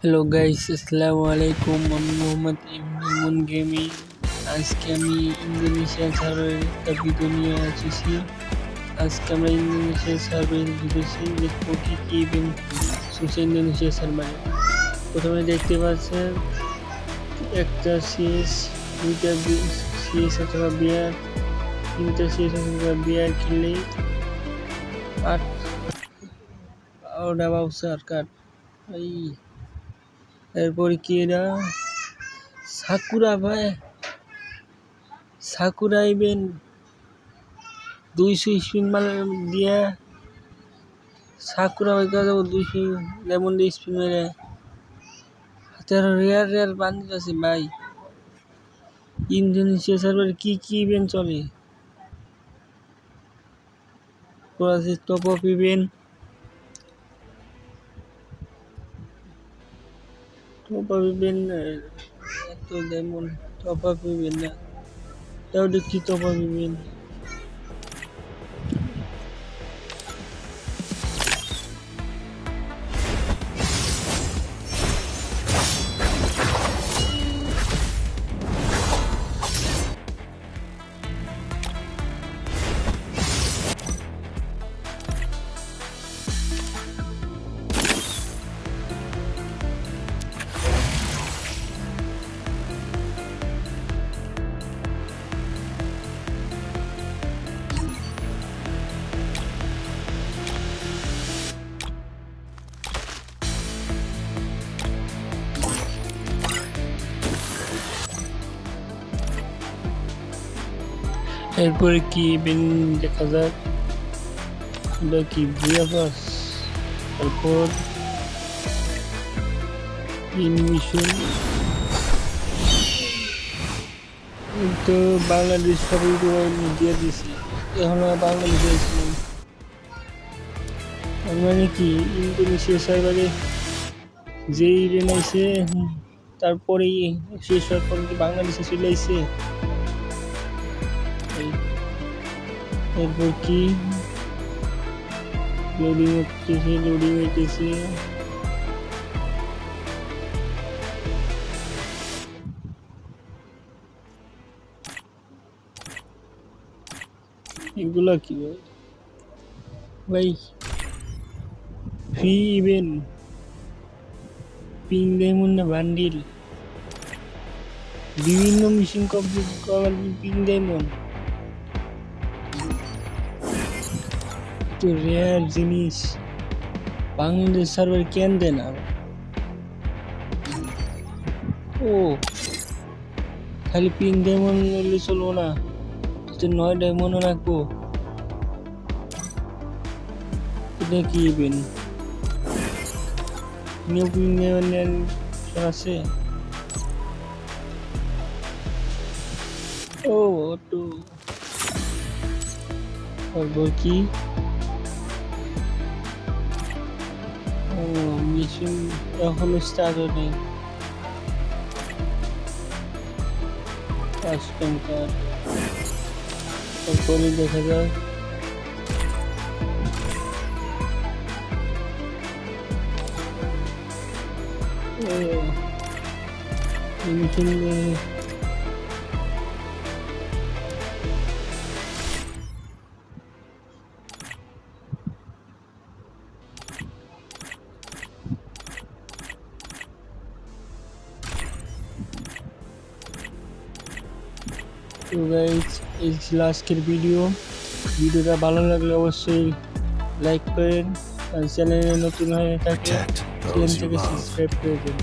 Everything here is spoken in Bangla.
হ্যালো গাইস, আসসালামু আলাইকুম। আমি মোহাম্মদ ইমন গেমিং। আজকে আমি ইন্দোনেশিয়া সার্ভারের একটা ভিডিও নিয়ে আসছি। আজকে আমরা ইন্দোনেশিয়া সার্ভারে ঢুকেছি, দেখবো কি কি ইভেন্ট চলছে ইন্দোনেশিয়া সার্ভারে। প্রথমে দেখতে পাচ্ছেন একটা সিএস, দুইটা সিএস অথবা বিয়ার, তিনটা সিএস অথবা বিয়ার খেললেই 8 বাউচার কার্ড। এরপরে কি এরা সাকুরা ভাই, সাকুরা ইভেন্ট 200 স্পিন মারে দিয়ে সাকুরা ভাই কাজ 200 লেমন দিয়ে স্পিন মেরে হাতে রেয়ার বান্ডিল আছে ভাই। ইন্দোনেশিয়া সার্ভারে কি কি ইভেন্ট চলে? টপ আপ ইভেন্ট, এত লেমন টপ আপ ইভেন্ট না, তাহলে কি টপ আপ ইভেন্ট? এরপরে কি ইভেন্ট দেখা যাক, এটা কি ভিয়াপাস, তারপর মিশন তো বাংলাদেশ সবাই দিয়ে দিছি, এখন বাংলাদেশে আসলাম। তার মানে কি ইন্দোনেশিয়া সার্ভারে যে ইভেন্ট আছে তারপরেই শেষ হওয়ার পর কি বাংলাদেশে চলে আসছে। এরপর কি লোডিং হইতেছে। এগুলা কি ভাই? ফ্রি ইভেন্ট, পিং ডায়মন্ড না বান্ডিল, বিভিন্ন মিশন কমপ্লিট করার পিং ডায়মন্ড, তো রেয়ার জিনিস বাংলাদেশ সার্ভার কেন দেয় না? ও খালি পিং ডায়মন্ড নিলে চলবো না, 9 ডায়মন্ডও রাখবো? এটা কি ইভেন্ট? নিউ পিং ডায়মন্ড আছে? ও তো তারপর কি মিশন এখনো স্টার্ট হয়নি। কাস্টম কার্ড, তারপরে দেখা যায় মিশন তো গাইস, এই ছিল আজকের ভিডিওটা ভালো লাগলে অবশ্যই লাইক করেন, আর চ্যানেলে নতুন হয়ে থাকলে চ্যানেলটাকে সাবস্ক্রাইব করে দিন।